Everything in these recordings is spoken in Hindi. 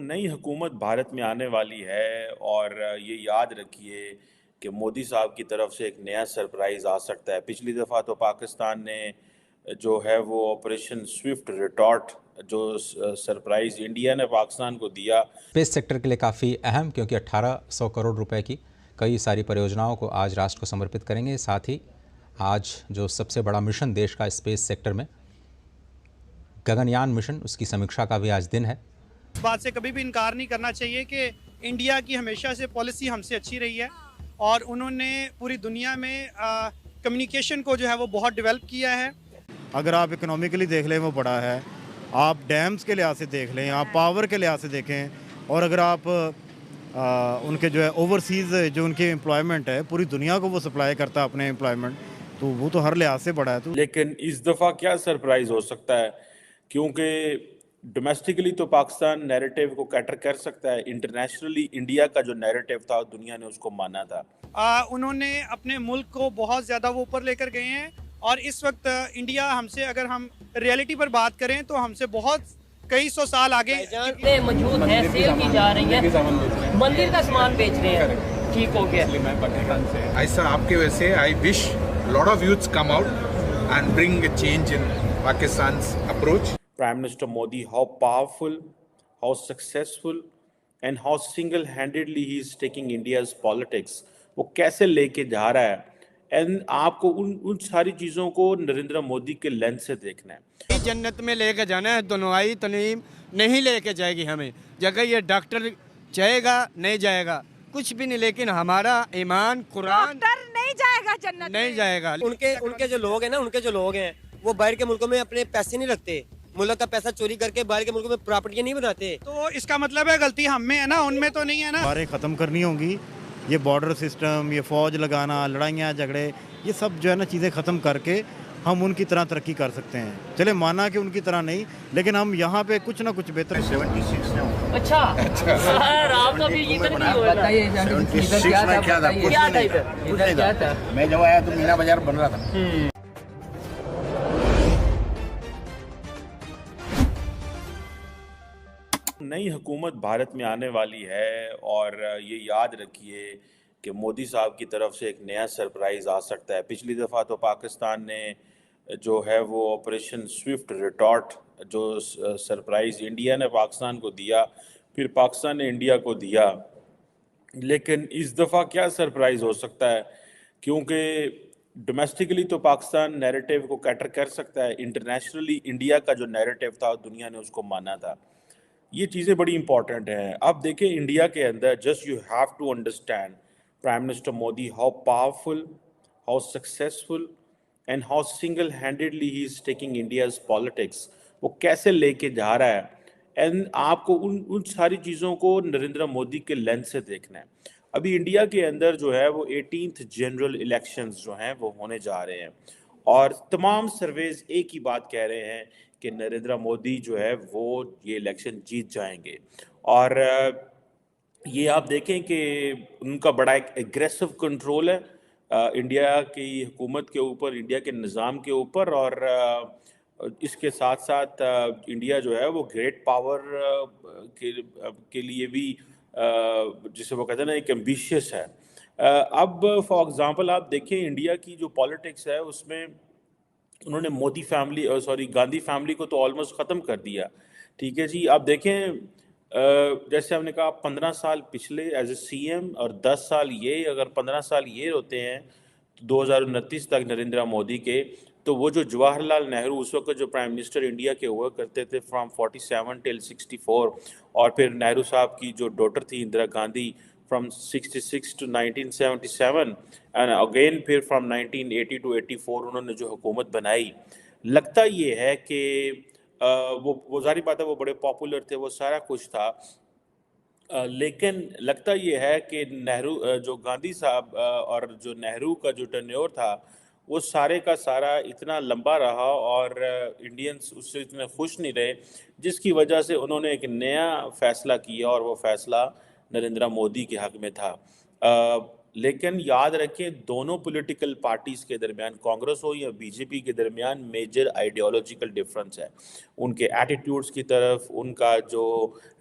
नई हुकूमत भारत में आने वाली है और ये याद रखिए कि मोदी साहब की तरफ से एक नया सरप्राइज़ आ सकता है। पिछली दफ़ा तो पाकिस्तान ने जो है वो ऑपरेशन स्विफ्ट रिटॉर्ट जो सरप्राइज़ इंडिया ने पाकिस्तान को दिया। स्पेस सेक्टर के लिए काफ़ी अहम, क्योंकि 1800 करोड़ रुपए की कई सारी परियोजनाओं को आज राष्ट्र को समर्पित करेंगे। साथ ही आज जो सबसे बड़ा मिशन देश का स्पेस सेक्टर में गगनयान मिशन, उसकी समीक्षा का भी आज दिन है। इस बात से कभी भी इनकार नहीं करना चाहिए कि इंडिया की हमेशा से पॉलिसी हमसे अच्छी रही है और उन्होंने पूरी दुनिया में कम्युनिकेशन को जो है वो बहुत डेवलप किया है। अगर आप इकोनॉमिकली देख लें वो बड़ा है, आप डैम्स के लिहाज से देख लें, आप पावर के लिहाज से देखें, और अगर आप उनके जो है ओवरसीज़ जो उनकी एम्प्लॉयमेंट है, पूरी दुनिया को वो सप्लाई करता है अपने एम्प्लॉयमेंट, तो वो तो हर लिहाज से बड़ा है। तो लेकिन इस दफ़ा क्या सरप्राइज़ हो सकता है, क्योंकि डोमेस्टिकली तो पाकिस्तान नैरेटिव को कैटर कर सकता है, इंटरनेशनली इंडिया का जो नैरेटिव था दुनिया ने उसको माना था। उन्होंने अपने मुल्क को बहुत ज़्यादा वो ऊपर लेकर गए हैं और इस वक्त इंडिया हमसे, अगर हम रियलिटी पर बात करें तो हमसे बहुत कई सौ साल आगे मौजूद है, सेल की जा रही है, मंदिर का सामान बेच रहे हैं। ठीक हो गया। ऐसा आपके वजह से I wish lot of youths come out and bring a change in Pakistan's approach. Prime Minister Modi, how powerful, how successful and how single-handedly he is taking India's politics, वो कैसे लेके जा रहा है, एंड आपको उन सारी चीज़ों को नरेंद्र मोदी के लेंस से देखना है। जन्नत में लेके जाना है, दुनियाई तनीम नहीं लेके जाएगी हमें। जगह ये डॉक्टर जाएगा नहीं जाएगा कुछ भी नहीं, लेकिन हमारा ईमान कुरान नहीं जाएगा जन्नत नहीं जाएगा। उनके जो लोग हैं वो बाहर के मुल्कों में अपने पैसे नहीं रखते, मुल्क का पैसा चोरी करके बाहर के मुल्कों में प्रॉपर्टी नहीं बनाते। तो इसका मतलब है गलती हम में है ना, उनमें तो नहीं है ना। हमारे ख़त्म करनी होंगी ये बॉर्डर सिस्टम, ये फ़ौज लगाना, लड़ाइयाँ झगड़े, ये सब जो है ना चीज़ें ख़त्म करके हम उनकी तरह तरक्की कर सकते हैं। चले माना कि उनकी तरह नहीं, लेकिन हम यहाँ पे कुछ ना कुछ बेहतर। 76 अच्छा सर, आप तो अभी इधर नहीं हो क्या था? मैं जब आया तो मीना बाजार बन रहा था। नई हुकूमत भारत में आने वाली है और ये याद रखिए कि मोदी साहब की तरफ से एक नया सरप्राइज़ आ सकता है। पिछली दफ़ा तो पाकिस्तान ने जो है वो ऑपरेशन स्विफ्ट रिटॉर्ट जो सरप्राइज़ इंडिया ने पाकिस्तान को दिया, फिर पाकिस्तान ने इंडिया को दिया। लेकिन इस दफ़ा क्या सरप्राइज़ हो सकता है, क्योंकि डोमेस्टिकली तो पाकिस्तान नैरेटिव को कैटर कर सकता है, इंटरनेशनली इंडिया का जो नैरेटिव था दुनिया ने उसको माना था। ये चीज़ें बड़ी इंपॉर्टेंट हैं। अब देखें इंडिया के अंदर, just you have to understand prime minister Modi how powerful, how successful and how single handedly he is taking India's politics, वो कैसे लेके जा रहा है, एंड आपको उन सारी चीज़ों को नरेंद्र मोदी के लेंस से देखना है। अभी इंडिया के अंदर जो है वो 18th जनरल इलेक्शंस जो हैं वो होने जा रहे हैं और तमाम सर्वेज एक ही बात कह रहे हैं कि नरेंद्र मोदी जो है वो ये इलेक्शन जीत जाएंगे। और ये आप देखें कि उनका बड़ा एक एग्रेसिव कंट्रोल है इंडिया की हुकूमत के ऊपर, इंडिया के निज़ाम के ऊपर, और इसके साथ साथ इंडिया जो है वो ग्रेट पावर के लिए भी जिसे वो कहते हैं ना एक एम्बिशियस है। अब फॉर एग्ज़ाम्पल आप देखें इंडिया की जो पॉलिटिक्स है उसमें उन्होंने मोदी फैमिली गांधी फैमिली को तो ऑलमोस्ट ख़त्म कर दिया। ठीक है जी, आप देखें जैसे हमने कहा 15 साल पिछले एज ए सीएम और 10 साल ये, अगर 15 साल ये होते हैं तो 2029 तक नरेंद्र मोदी के, तो वो जो जवाहरलाल नेहरू उस वक्त जो प्राइम मिनिस्टर इंडिया के हुआ करते थे फ्रॉम 47 टिल 64, और फिर नेहरू साहब की जो डॉटर थी Indira Gandhi from 66 to 1977 and again फिर from 1980 to 84 उन्होंने जो हुकूमत बनाई, लगता ये है कि वो जारी बात है वो बड़े पॉपुलर थे, वो सारा कुछ था, लेकिन लगता ये है कि नेहरू जो गांधी साहब और जो नेहरू का जो टर्न्योर था वो सारे का सारा इतना लंबा रहा और इंडियंस उससे इतने खुश नहीं रहे, जिसकी वजह से उन्होंने एक नया फ़ैसला किया और वो फ़ैसला नरेंद्र मोदी के हक़ में था। लेकिन याद रखें दोनों पॉलिटिकल पार्टीज के दरमियान, कांग्रेस हो या बीजेपी के दरमियान, मेजर आइडियोलॉजिकल डिफरेंस है उनके एटीट्यूड्स की तरफ, उनका जो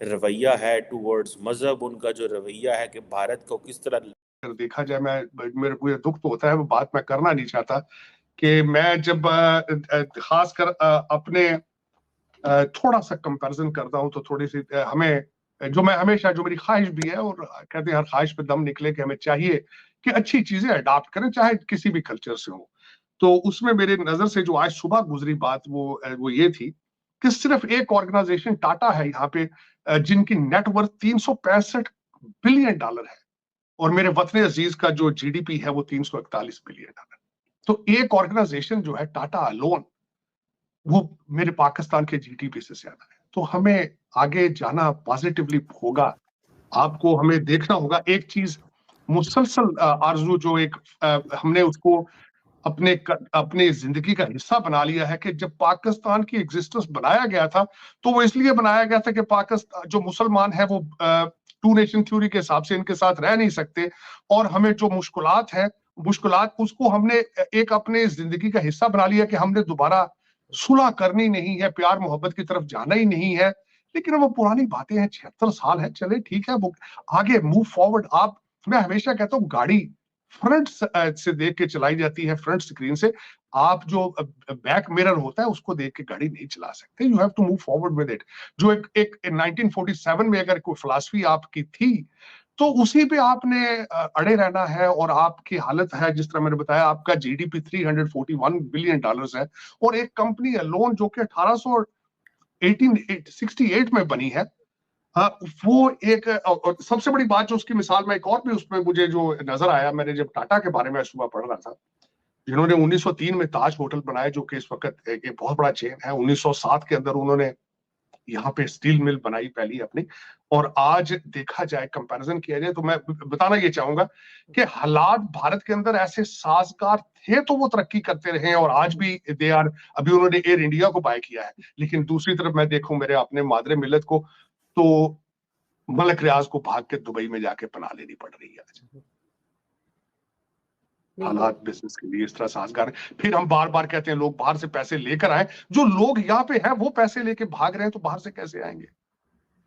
रवैया है टूवर्ड्स मजहब, उनका जो रवैया है कि भारत को किस तरह अगर देखा जाए, मेरे को दुख तो होता है, वो बात मैं करना नहीं चाहता कि मैं जब खासकर अपने थोड़ा सा कंपैरिजन करता हूं तो थोड़ी सी हमें जो मेरी ख्वाहिश भी है, और कहते हैं हर ख्वाहिश पे दम निकले, कि हमें चाहिए कि अच्छी चीजें अडॉप्ट करें चाहे किसी भी कल्चर से हो। तो उसमें मेरे नजर से जो आज सुबह गुजरी बात वो ये थी कि सिर्फ एक ऑर्गेनाइजेशन टाटा है यहाँ पे जिनकी नेटवर्थ $365 बिलियन है, और मेरे वतन अजीज का जो जीडीपी है वो $341 बिलियन। तो एक ऑर्गेनाइजेशन जो है टाटा अलोन, वो मेरे पाकिस्तान के जीडीपी से ज्यादा है। तो हमें आगे जाना पॉजिटिवली होगा, आपको हमें देखना होगा। एक चीज मुसलसल आरजू जो एक हमने उसको अपने जिंदगी का हिस्सा बना लिया है कि जब पाकिस्तान की एग्जिस्टेंस बनाया गया था तो वो इसलिए बनाया गया था कि पाकिस्तान जो मुसलमान है वो टू नेशन थ्योरी के हिसाब से इनके साथ रह नहीं सकते, और हमें जो मुश्किलात उसको हमने एक अपने जिंदगी का हिस्सा बना लिया कि हमने दोबारा सुलह करनी नहीं है, प्यार मोहब्बत की तरफ जाना ही नहीं है। लेकिन वो पुरानी बातें हैं, 76 साल है, चले ठीक है, वो आगे मूव फॉरवर्ड। मैं हमेशा कहता हूँ गाड़ी फ्रंट से देख के चलाई जाती है, फ्रंट स्क्रीन से। आप जो बैक मिरर होता है उसको देख के गाड़ी नहीं चला सकते। You have to move forward with it. जो एक 1947 में अगर कोई फिलॉसफी आपकी थी तो उसी पे आपने अड़े रहना है। और आपकी हालत है, जिस तरह मैंने बताया, आपका जीडीपी $341 बिलियन है, और एक कंपनी लोन जो कि 1868 में बनी है, वो एक और सबसे बड़ी बात जो उसकी मिसाल में एक और भी उसमें मुझे जो नजर आया, मैंने जब टाटा के बारे में सुबह पढ़ रहा था, जिन्होंने 1903 में ताज होटल बनाया जो कि इस वक्त एक बहुत बड़ा चेन है, 1907 के अंदर उन्होंने यहाँ पे स्टील मिल बनाई पहली अपनी। और आज देखा जाए, कंपैरिजन किया जाए, तो मैं बताना ये चाहूंगा कि हालात भारत के अंदर ऐसे साजगार थे तो वो तरक्की करते रहे, और आज भी दे आर। अभी उन्होंने एयर इंडिया को बाय किया है, लेकिन दूसरी तरफ मैं देखूं मेरे अपने मादरे मिल्लत को, तो मलक रियाज को भाग के दुबई में जाके पनाह लेनी पड़ रही है आज। हालात बिजनेस के लिए इस तरह साजगार है। फिर हम बार बार कहते हैं लोग बाहर से पैसे लेकर आए, जो लोग यहाँ पे हैं वो पैसे लेके भाग रहे हैं, तो बाहर से कैसे आएंगे?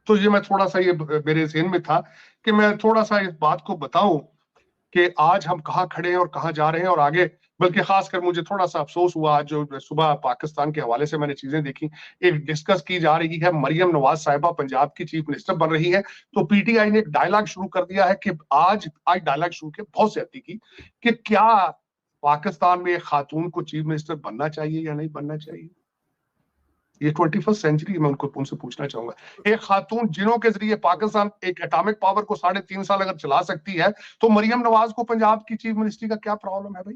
तो ये मैं थोड़ा सा, ये मेरे ज़हन में था कि मैं थोड़ा सा इस बात को बताऊं कि आज हम कहाँ खड़े हैं और कहाँ जा रहे हैं और आगे। बल्कि खासकर मुझे थोड़ा सा अफसोस हुआ, आज जो सुबह पाकिस्तान के हवाले से मैंने चीजें देखी, एक डिस्कस की जा रही है, मरियम नवाज साहिबा पंजाब की चीफ मिनिस्टर बन रही है, तो पीटीआई ने एक डायलॉग शुरू कर दिया है कि आज डायलॉग शुरू किया, बहुत ज्यादती की, कि क्या पाकिस्तान में एक खातून को चीफ मिनिस्टर बनना चाहिए या नहीं बनना चाहिए। ये 21st सेंचुरी में उनसे पूछना चाहूंगा, एक खातून जिन्हों के जरिए पाकिस्तान एक एटॉमिक पावर को 3.5 साल अगर चला सकती है, तो मरियम नवाज को पंजाब की चीफ मिनिस्ट्री का क्या प्रॉब्लम है भाई?